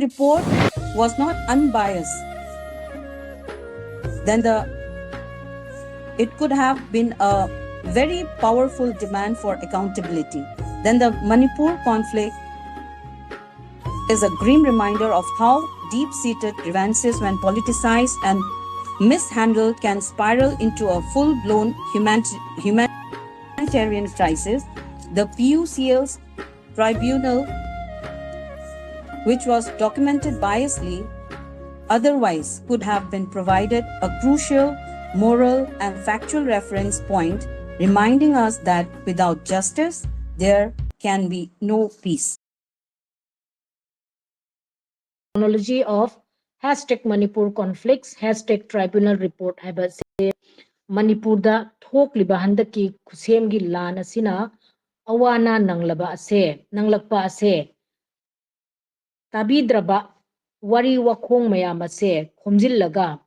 report was not unbiased, then it could have been a very powerful demand for accountability. Then the Manipur conflict is a grim reminder of how deep-seated grievances, when politicized and mishandled, can spiral into a full-blown humanitarian crisis. The PUCL's tribunal, which was documented biasly, otherwise could have been provided a crucial moral and factual reference point, reminding us that without justice, there can be no peace. Technology of #Manipur conflicts #tribunal report habase Manipurda thokliba handaki khusemgi lan asina awana nanglakpa ase tabidraba wari wakhong mayam ase khomjillaga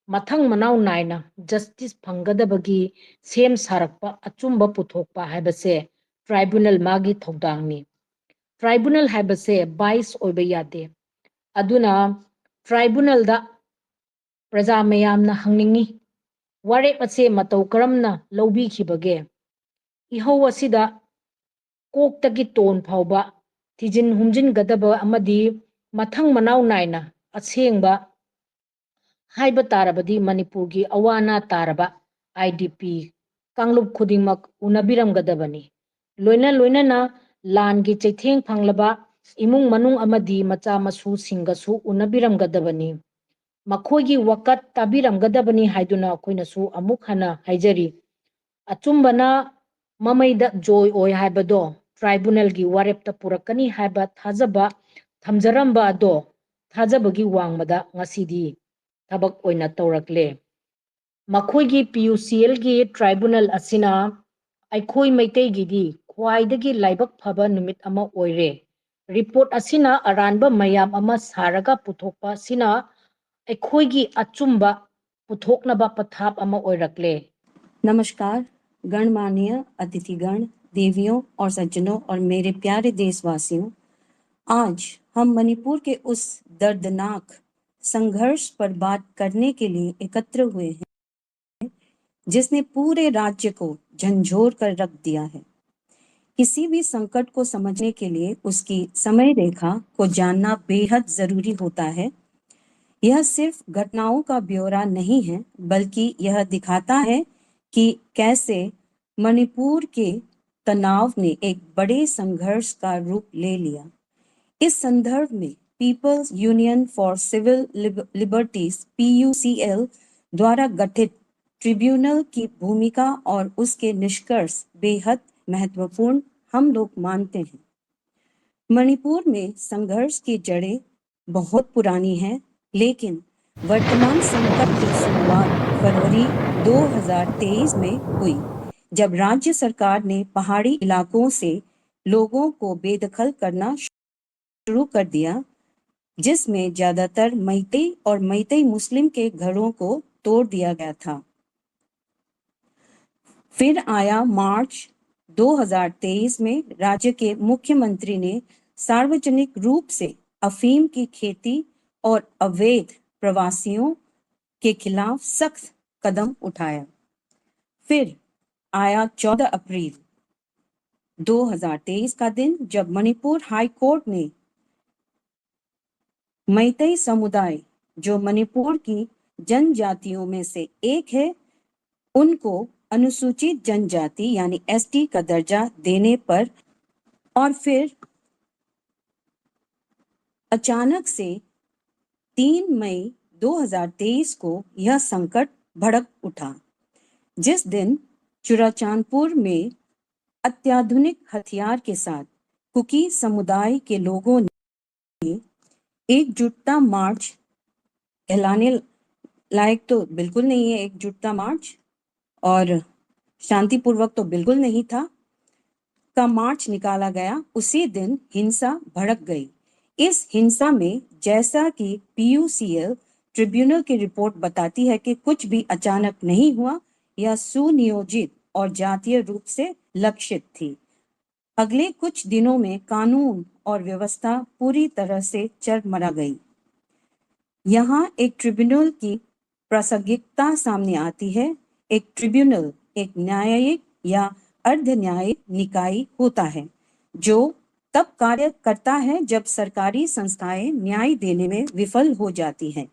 mathang manaw naina justice phangadabagi sem sarakpa achumba puthokpa habase tribunal magi thodangni. Tribunal habase bias oiba yade. Aduna tribunal da praja mayamna hangningi warep ase matau karamna lawbi khibage ihau asida koktagi ton phauba tijin humjin gadaba amadi mathang manaw naina asengba haiba tarabadi Manipurgi awana taraba IDP kanglup khudingmak unabiram gadabani loina na langi chaitheng phanglaba imung manung amadi macha masu singasu unabiram gadabani makhoigi wakat tabiram gadabani haiduna koina su amuk hana haijari achumbana mamaida joy oy haibado tribunal gi warepta purakani haiba thajaba thamjaramba ado thajabagi wangmada ngasidi thabak oina tawrakle makhoigi PUCL gi tribunal asina aikhoi maitai gidi khwaidagi laibak phaba numit ama oire report asina aranba mayam ama saraga puthokpa sina aikhoi achumba puthoknaba pathap ama oirakle. नमस्कार गणमान्य अतिथिगण, देवियों और सज्जनों और मेरे प्यारे देशवासियों, आज हम मणिपुर के उस दर्दनाक संघर्ष पर बात करने के लिए एकत्र हुए हैं जिसने पूरे राज्य को झंझोर कर रख दिया है। किसी भी संकट को समझने के लिए उसकी समय रेखा को जानना बेहद जरूरी होता है। यह सिर्फ घटनाओं का ब्यौरा नहीं है, बल्कि यह दिखाता है कि कैसे मणिपुर के तनाव ने एक बड़े संघर्ष का रूप ले लिया। इस संदर्भ में People's Union for Civil Liberties PUCL द्वारा गठित ट्रिब्यूनल की भूमिका और उसके निष्कर्ष बेहद महत्वपूर्ण हम लोग मानते हैं। मणिपुर में संघर्ष की जड़ें बहुत पुरानी हैं, लेकिन वर्तमान संकट की शुरुआत फरवरी 2023 में हुई, जब राज्य सरकार ने पहाड़ी इलाकों से लोगों को बेदखल करना शुरू कर दिया, जिसमें ज्यादातर मैतेई और मैतेई मुस्लिम के घरों को तोड़ दिया गया था। फिर आया मार्च 2023 में राज्य के मुख्यमंत्री ने सार्वजनिक रूप से अफीम की खेती और अवैध प्रवासियों के खिलाफ सख्त कदम उठाया। फिर आया 14 अप्रैल 2023 का दिन, जब मणिपुर हाई कोर्ट ने मैतेई समुदाय, जो मणिपुर की जनजातियों में से एक है, उनको अनुसूचित जनजाति यानी ST का दर्जा देने पर और फिर अचानक से 3 मई 2023 को यह संकट भड़क उठा, जिस दिन चुराचांदपुर में अत्याधुनिक हथियार के साथ कुकी समुदाय के लोगों ने एकजुटता मार्च, कहलाने लायक तो बिल्कुल नहीं है एकजुटता मार्च, और शांतिपूर्वक तो बिल्कुल नहीं था, का मार्च निकाला गया। उसी दिन हिंसा भड़क गई। इस हिंसा में, जैसा कि PUCL ट्रिब्यूनल की रिपोर्ट बताती है, कि कुछ भी अचानक नहीं हुआ, यह सुनियोजित और जातीय रूप से लक्षित थी। अगले कुछ दिनों में कानून और व्यवस्था पूरी तरह से चरमरा गई। यहाँ एक ट्रिब्यूनल की प्रासंगिकता सामने आती है। एक ट्रिब्यूनल एक न्यायिक या अर्ध न्यायिक निकाय होता है जो तब कार्य करता है जब सरकारी संस्थाएं न्याय देने में विफल हो जाती हैं।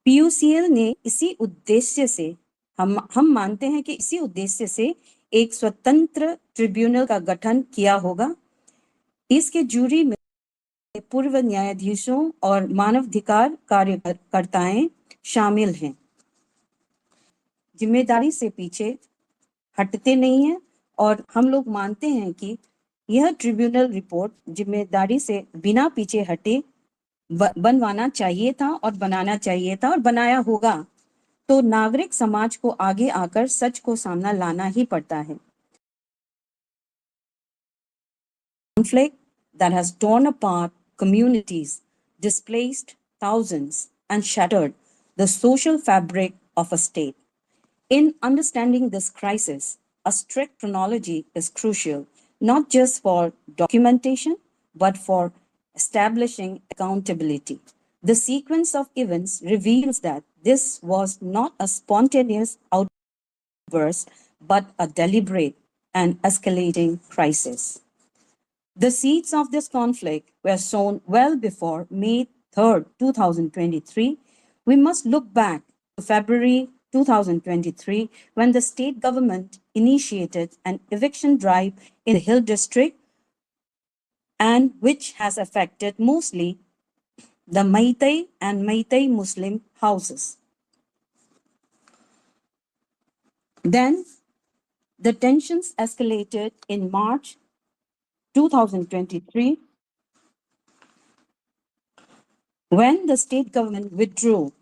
पीयूसीएल ने इसी उद्देश्य से हम मानते हैं कि इसी उद्देश्य से एक स्वतंत्र ट्रिब्यूनल का गठन किया होगा। इसके जूरी में पूर्व न्यायाधीशों और मानवाधिकार कार्यकर्ताएं शामिल हैं। जिम्मेदारी से पीछे हटते नहीं हैं और हम लोग मानते हैं कि यह ट्रिब्यूनल रिपोर्ट जिम्मेदारी से बिना पीछे हटे बनवाना चाहिए था और बनाना चाहिए था और बनाया होगा। तो नागरिक समाज को आगे आकर सच को सामना लाना ही पड़ता है। Conflict that has torn apart communities, displaced thousands, and shattered the social fabric of a state. In understanding this crisis, a strict chronology is crucial, not just for documentation, but for establishing accountability. The sequence of events reveals that this was not a spontaneous outburst, but a deliberate and escalating crisis. The seeds of this conflict were sown well before May 3rd, 2023. We must look back to February 2023 when the state government initiated an eviction drive in the Hill District and which has affected mostly the Maitai and Maitai Muslim houses. Then the tensions escalated in March 2023 when the state government withdrew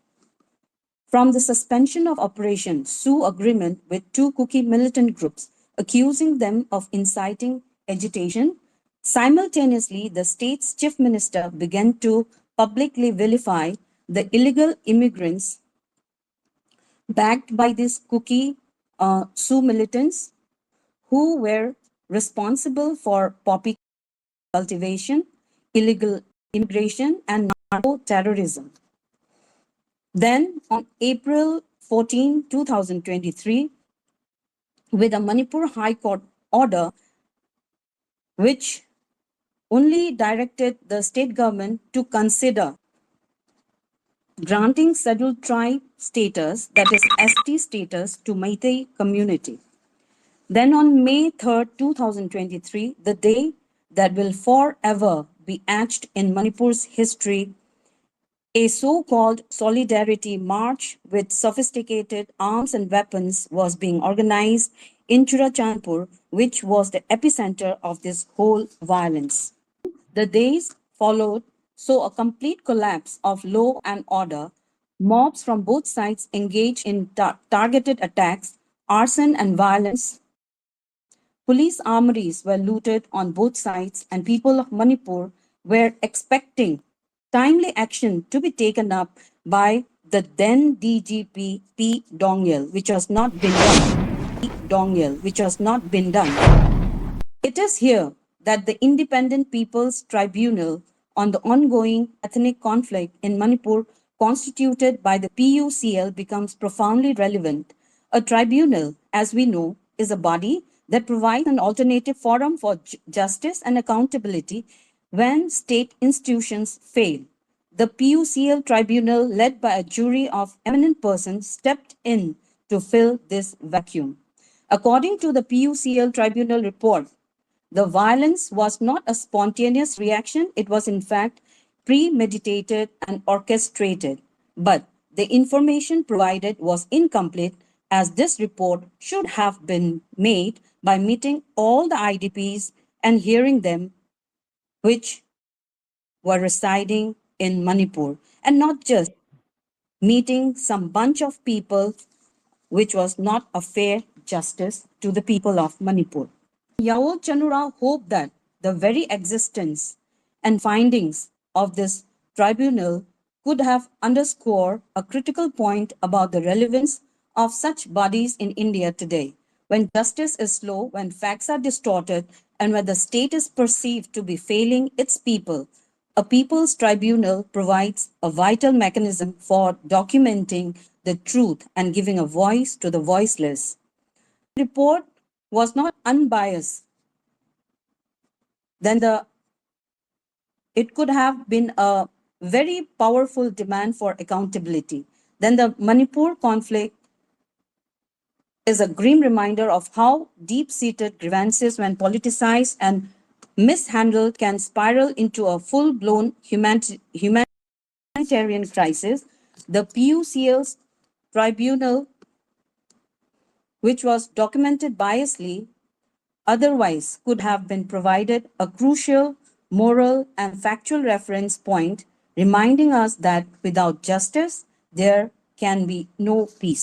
from the suspension of Operation Sioux agreement with two Kuki militant groups, accusing them of inciting agitation. Simultaneously, the state's chief minister began to publicly vilify the illegal immigrants backed by these Kuki Sioux militants who were responsible for poppy cultivation, illegal immigration, and narco-terrorism. Then, on April 14, 2023, with a Manipur High Court order, which only directed the state government to consider granting scheduled tribe status, that is ST status, to Meitei community. Then on May 3rd, 2023, the day that will forever be etched in Manipur's history, a so-called solidarity march with sophisticated arms and weapons was being organized in Churachandpur, which was the epicenter of this whole violence. The days followed saw a complete collapse of law and order. Mobs from both sides engaged in targeted attacks, arson, and violence. Police armories were looted on both sides, and people of Manipur were expecting timely action to be taken up by the then DGP P. Dongyal, which has not been done. It is here that the Independent People's Tribunal on the ongoing ethnic conflict in Manipur, constituted by the PUCL, becomes profoundly relevant. A tribunal, as we know, is a body that provides an alternative forum for justice and accountability when state institutions fail. The PUCL tribunal, led by a jury of eminent persons, stepped in to fill this vacuum. According to the PUCL tribunal report, the violence was not a spontaneous reaction, it was in fact premeditated and orchestrated. But the information provided was incomplete, as this report should have been made by meeting all the IDPs and hearing them, which were residing in Manipur, and not just meeting some bunch of people, which was not a fair justice to the people of Manipur. Yao Chanura hoped that the very existence and findings of this tribunal could have underscored a critical point about the relevance of such bodies in India today. When justice is slow, when facts are distorted, and where the state is perceived to be failing its people, a people's tribunal provides a vital mechanism for documenting the truth and giving a voice to the voiceless. The report was not unbiased, then it could have been a very powerful demand for accountability. Then the Manipur conflict is a grim reminder of how deep-seated grievances, when politicized and mishandled, can spiral into a full-blown humanitarian crisis. The PUCL's tribunal, which was documented biasly, otherwise could have been provided a crucial moral and factual reference point, reminding us that without justice, there can be no peace.